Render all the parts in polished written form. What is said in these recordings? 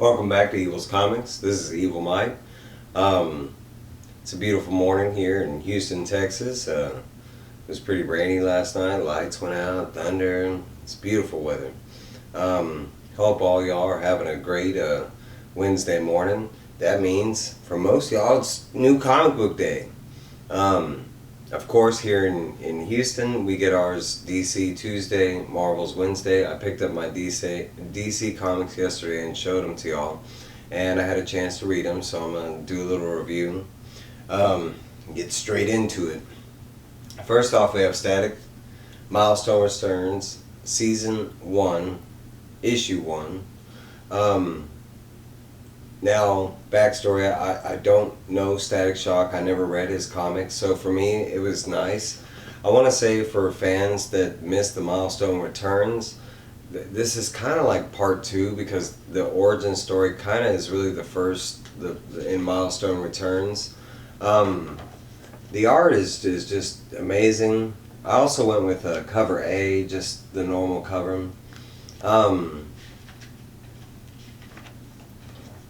Welcome back to Evil's Comics. This is Evil Mike. It's a beautiful morning here in Houston, Texas. It was pretty rainy last night. Lights went out, thunder. It's beautiful weather. Hope all y'all are having a great Wednesday morning. That means for most y'all it's new comic book day. Of course, here in Houston, we get ours DC Tuesday, Marvel's Wednesday. I picked up my DC comics yesterday and showed them to y'all. And I had a chance to read them, so I'm going to do a little review. Get straight into it. First off, we have Static, Milestone Returns, Season 1, Issue 1. Now, backstory, I don't know Static Shock. I never read his comics, so for me, it was nice. I want to say for fans that missed the Milestone Returns, this is kind of like part 2 because the origin story kind of is really the first in Milestone Returns. The art is just amazing. I also went with cover A, just the normal cover.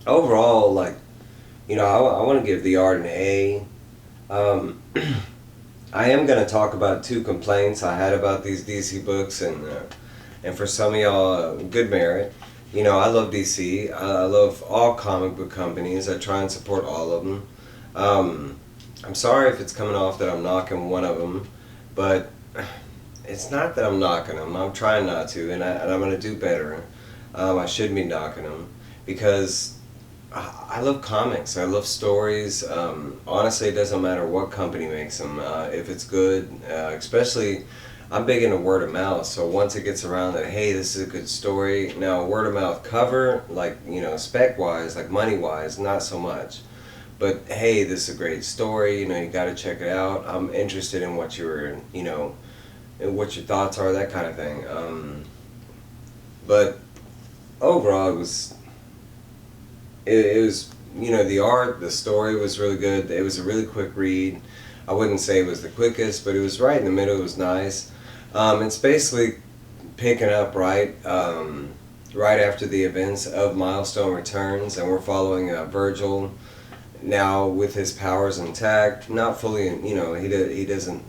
Overall, like, I want to give the art an A. I am going to talk about 2 complaints I had about these DC books, and for some of y'all, good merit. I love DC. I love all comic book companies. I try and support all of them. I'm sorry if it's coming off that I'm knocking one of them, but it's not that I'm knocking them. I'm trying not to, and I'm going to do better. I shouldn't be knocking them because I love comics. I love stories. Honestly, it doesn't matter what company makes them. If it's good, especially, I'm big into word of mouth. So once it gets around that, hey, this is a good story. Now, word of mouth cover, like, spec wise, like money wise, not so much. But hey, this is a great story. You got to check it out. I'm interested in what and what your thoughts are, that kind of thing. But overall, it was the art, the story was really good. It was a really quick read. I wouldn't say it was the quickest, but it was right in the middle. It was nice. It's basically picking up right after the events of Milestone Returns, and we're following Virgil now with his powers intact. Not fully, he doesn't.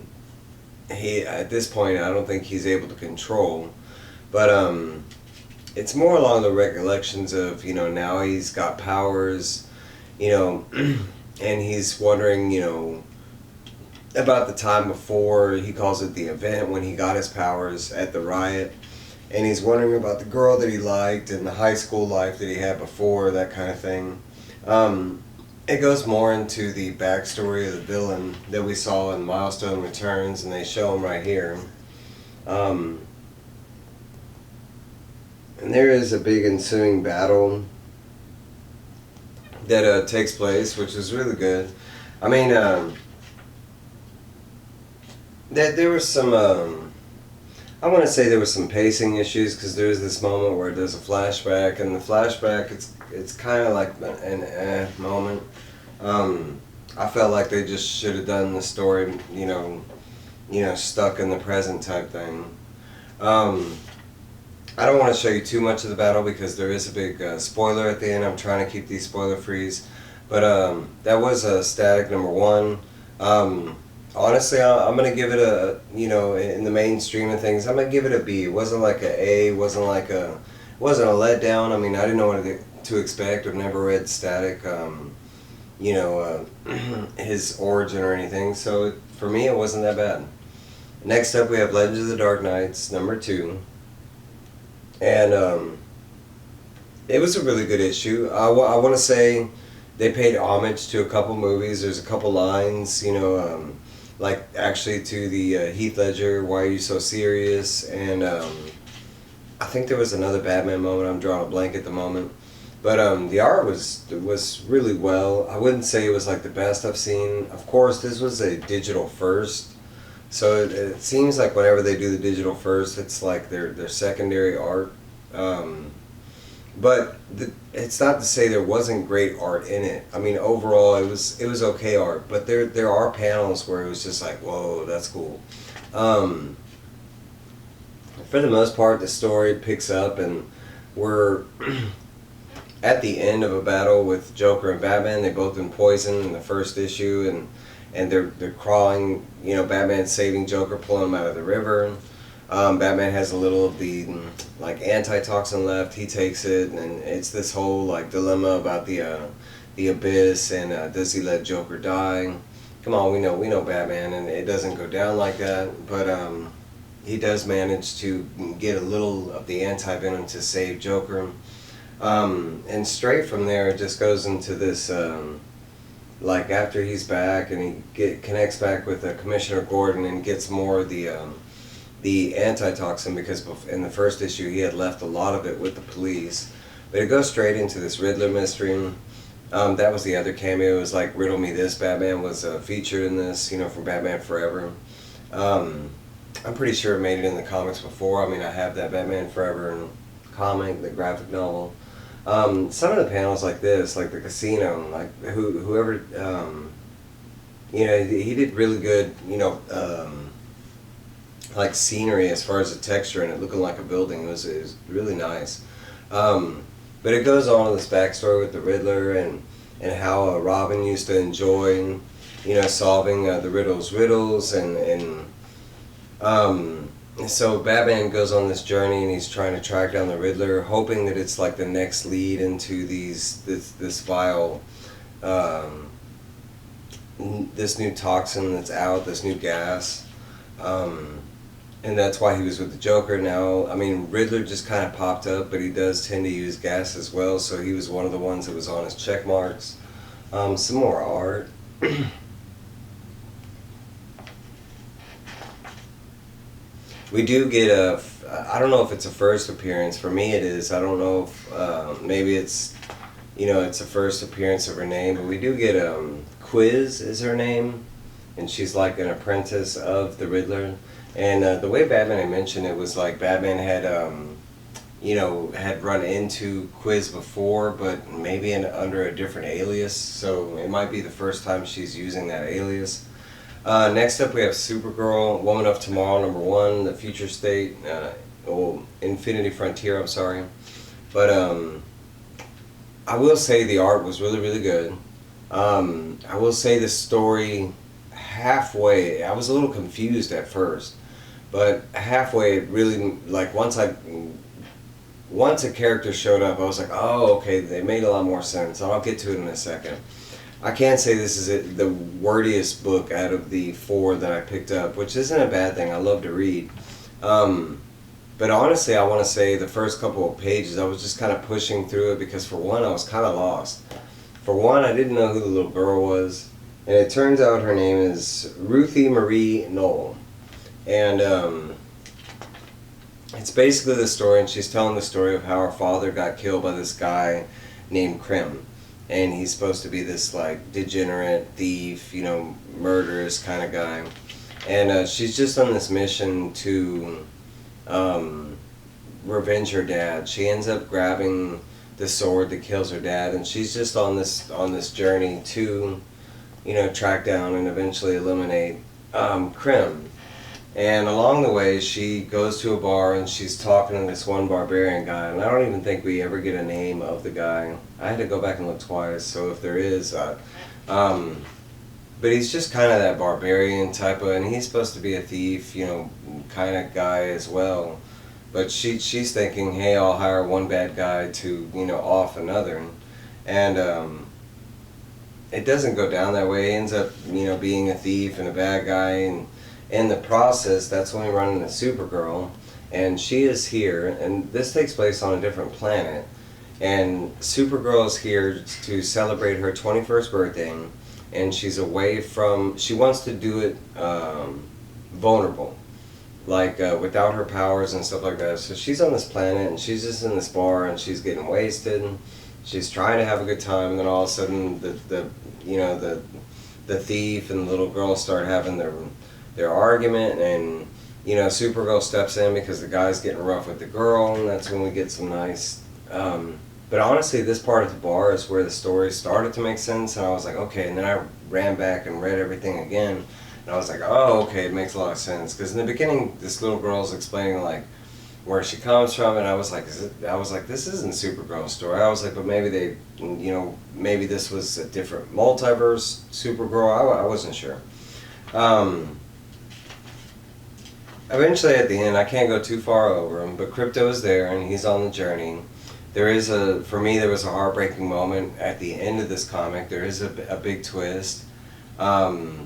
At this point, I don't think he's able to control, but it's more along the recollections of, now he's got powers, and he's wondering, about the time before, he calls it the event, when he got his powers at the riot, and he's wondering about the girl that he liked and the high school life that he had before, that kind of thing. It goes more into the backstory of the villain that we saw in Milestone Returns, and they show him right here. And there is a big ensuing battle that takes place, which is really good. I mean, there was some, I want to say there was some pacing issues, because there's this moment where it does a flashback, and the flashback, it's kind of like an moment. I felt like they just should have done the story, stuck in the present type thing. I don't want to show you too much of the battle because there is a big spoiler at the end. I'm trying to keep these spoiler frees. But that was Static number 1. Honestly, I'm going to give it a, in the mainstream of things, I'm going to give it a B. It wasn't like a A, wasn't a letdown. I mean, I didn't know what to expect. I've never read Static, his origin or anything. So for me, it wasn't that bad. Next up, we have Legends of the Dark Knights, number 2. And it was a really good issue. I want to say they paid homage to a couple movies. There's a couple lines, like actually to the Heath Ledger, "Why are you so serious?" And I think there was another Batman moment. I'm drawing a blank at the moment. But the art was really well. I wouldn't say it was like the best I've seen. Of course, this was a digital first. So it seems like whenever they do the digital first, it's like their secondary art. But it's not to say there wasn't great art in it. I mean, overall, it was okay art. But there are panels where it was just like, whoa, that's cool. For the most part, the story picks up, and we're at the end of a battle with Joker and Batman. They both been poisoned in the first issue, and they're crawling. You know, Batman's saving Joker, pulling him out of the river. Batman has a little of the like antitoxin left. He takes it, and it's this whole like dilemma about the abyss, and does he let Joker die? Come on, we know Batman, and it doesn't go down like that. But he does manage to get a little of the anti-venom to save Joker. And straight from there, it just goes into this, like after he's back and he connects back with Commissioner Gordon and gets more of the antitoxin, because in the first issue he had left a lot of it with the police. But it goes straight into this Riddler mystery. That was the other cameo. It was like Riddle Me This. Batman was featured in this, from Batman Forever. I'm pretty sure it made it in the comics before. I mean, I have that Batman Forever comic, the graphic novel. Some of the panels like this, like the casino, like whoever, he did really good, like scenery as far as the texture and it looking like a building. It was really nice. But it goes on with this backstory with the Riddler and how Robin used to enjoy, solving the riddles and so Batman goes on this journey and he's trying to track down the Riddler, hoping that it's like the next lead into this vile, this new toxin that's out, this new gas. And that's why he was with the Joker now. I mean, Riddler just kind of popped up, but he does tend to use gas as well, so he was one of the ones that was on his check marks. Some more art. We do get I don't know if it's a first appearance. For me it is. I don't know if, maybe it's, it's a first appearance of her name, but we do get, Quiz is her name, and she's like an apprentice of the Riddler. And the way Batman had mentioned it was like Batman had, had run into Quiz before, but maybe under a different alias, so it might be the first time she's using that alias. Next up we have Supergirl, Woman of Tomorrow #1, the Future State, Infinity Frontier, I'm sorry. But I will say the art was really, really good. I will say the story halfway, I was a little confused at first, but halfway it really, like once a character showed up, I was like, oh, okay, they made a lot more sense, and I'll get to it in a second. I can't say this is the wordiest book out of the 4 that I picked up, which isn't a bad thing. I love to read. But honestly, I want to say the first couple of pages, I was just kind of pushing through it because for one, I was kind of lost. For one, I didn't know who the little girl was. And it turns out her name is Ruthie Marie Knoll. And it's basically the story, and she's telling the story of how her father got killed by this guy named Krim. And he's supposed to be this like degenerate thief, murderous kind of guy. And she's just on this mission to revenge her dad. She ends up grabbing the sword that kills her dad, and she's just on this journey to, track down and eventually eliminate Krim. And along the way, she goes to a bar and she's talking to this one barbarian guy, and I don't even think we ever get a name of the guy. I had to go back and look twice, so if there is, but he's just kind of that barbarian type of, and he's supposed to be a thief, kind of guy as well. But she's thinking, hey, I'll hire one bad guy to, off another, and it doesn't go down that way. He ends up, being a thief and a bad guy, and in the process, that's when we run into Supergirl, and she is here, and this takes place on a different planet, and Supergirl is here to celebrate her 21st birthday, and she's away from, she wants to do it vulnerable, like without her powers and stuff like that. So she's on this planet, and she's just in this bar, and she's getting wasted, she's trying to have a good time, and then all of a sudden the thief and the little girl start having their argument, and Supergirl steps in because the guy's getting rough with the girl, and that's when we get some nice but honestly, this part of the bar is where the story started to make sense, and I was like, okay, and then I ran back and read everything again, and I was like, oh, okay, it makes a lot of sense, because in the beginning this little girl's explaining like, where she comes from, and I was like, this isn't Supergirl's story. I was like, but maybe they, maybe this was a different multiverse Supergirl. I wasn't sure. Eventually, at the end, I can't go too far over him, but Crypto is there, and he's on the journey. For me, there was a heartbreaking moment at the end of this comic. There is a big twist. The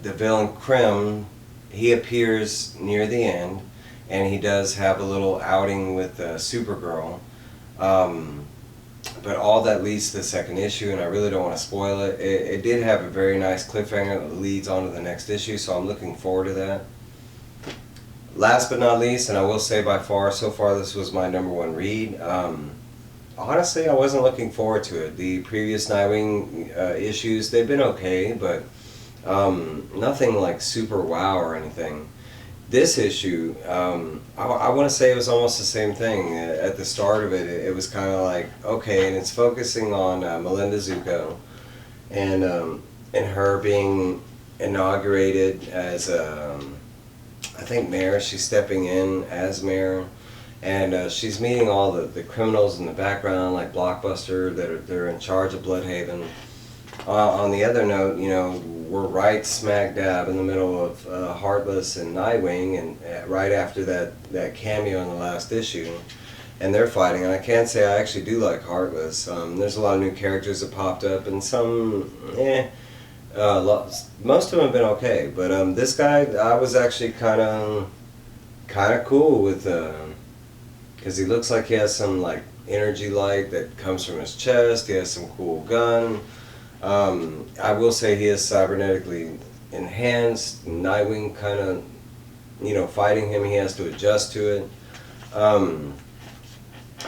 villain Krim, he appears near the end, and he does have a little outing with Supergirl. But all that leads to the second issue, and I really don't want to spoil it. It did have a very nice cliffhanger that leads on to the next issue, so I'm looking forward to that. Last but not least, and I will say so far this was my #1 read. Honestly, I wasn't looking forward to it. The previous Nightwing issues, they've been okay, but nothing like super wow or anything. This issue, I want to say it was almost the same thing. At the start of it, it was kind of like, okay, and it's focusing on Melinda Zuko and her being inaugurated as I think mayor. She's stepping in as mayor, and she's meeting all the criminals in the background, like Blockbuster, they're in charge of Bloodhaven. On the other note, we're right smack dab in the middle of Heartless and Nightwing, and right after that cameo in the last issue, and they're fighting. And I can't say I actually do like Heartless. There's a lot of new characters that popped up, and some, most of them have been okay. But this guy, I was actually kind of cool with, because he looks like he has some like energy light that comes from his chest. He has some cool gun. I will say he is cybernetically enhanced. Nightwing kind of, fighting him, he has to adjust to it.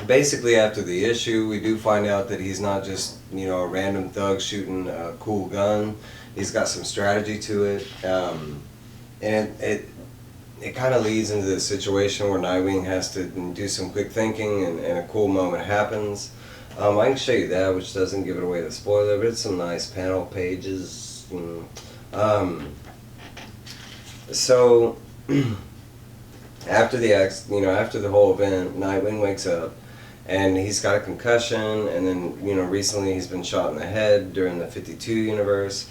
Basically, after the issue, we do find out that he's not just, a random thug shooting a cool gun. He's got some strategy to it. And it kind of leads into the situation where Nightwing has to do some quick thinking, and a cool moment happens. I can show you that, which doesn't give it away the spoiler, but it's some nice panel pages. So after the whole event, Nightwing wakes up, and he's got a concussion, and then recently he's been shot in the head during the 52 universe.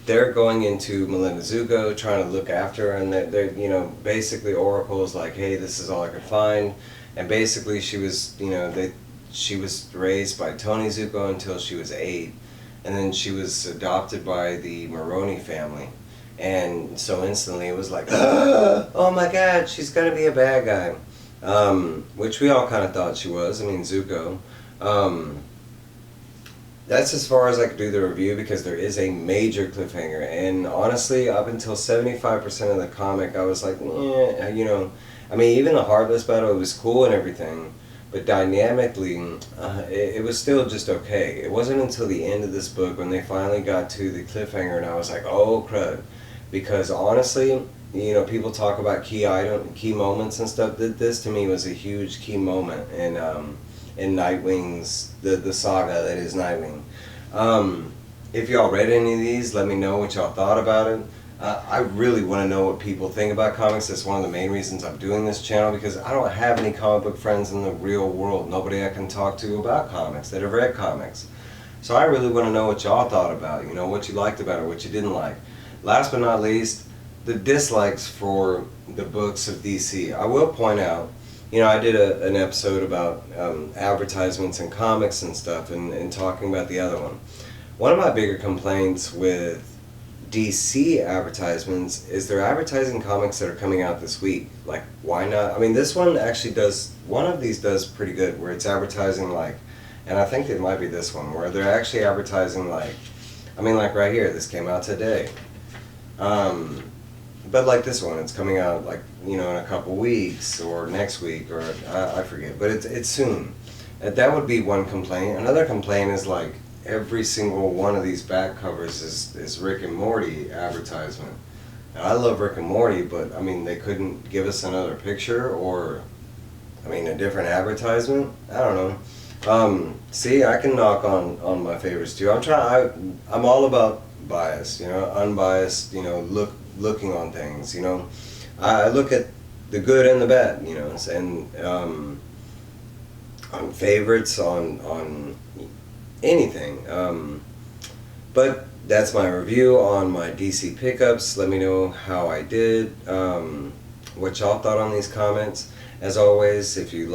They're going into Melinda Zuko, trying to look after her, and they're basically Oracle is like, hey, this is all I could find. And basically, she was, she was raised by Tony Zuko until she was 8, and then she was adopted by the Maroni family, and so instantly it was like, oh my God, she's gonna be a bad guy, which we all kind of thought she was. I mean, Zuko. That's as far as I could do the review, because there is a major cliffhanger, and honestly, up until 75% of the comic, I was like, I mean, even the Heartless battle, it was cool and everything, but dynamically, it was still just okay. It wasn't until the end of this book when they finally got to the cliffhanger, and I was like, oh crud. Because honestly, people talk about key moments and stuff. This to me was a huge key moment in Nightwing's, the saga that is Nightwing. If y'all read any of these, let me know what y'all thought about it. I really want to know what people think about comics. That's one of the main reasons I'm doing this channel, because I don't have any comic book friends in the real world. Nobody I can talk to about comics that have read comics. So I really want to know what y'all thought about it, what you liked about it, what you didn't like. Last but not least, the dislikes for the books of DC. I will point out, I did an episode about advertisements and comics and stuff, and talking about the other one. One of my bigger complaints with DC advertisements is they're advertising comics that are coming out this week. Like, why not? I mean, this one actually does, one of these does pretty good, where it's advertising like, and I think it might be this one, where they're actually advertising like, like right here, this came out today. But like this one, it's coming out like, in a couple weeks, or next week, or I forget, but it's soon. That would be one complaint. Another complaint is like, every single one of these back covers is Rick and Morty advertisement. And I love Rick and Morty, but they couldn't give us another picture, or a different advertisement. I don't know. See, I can knock on my favorites too. I'm all about bias, unbiased, looking on things, I look at the good and the bad, you know, and on favorites, on anything. But that's my review on my DC pickups. Let me know how I did, what y'all thought on these comments. As always, if you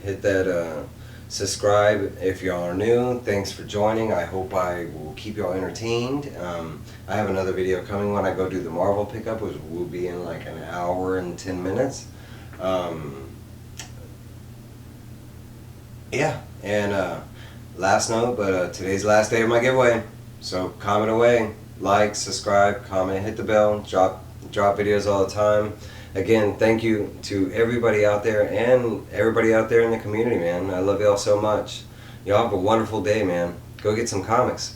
hit that subscribe if y'all are new. Thanks for joining. I hope I will keep y'all entertained. I have another video coming when I go do the Marvel pickup, which will be in like an hour and 10 minutes. Yeah, and last note, but today's the last day of my giveaway. So comment away, like, subscribe, comment, hit the bell, drop videos all the time. Again, thank you to everybody out there and everybody out there in the community, man. I love y'all so much. Y'all have a wonderful day, man. Go get some comics.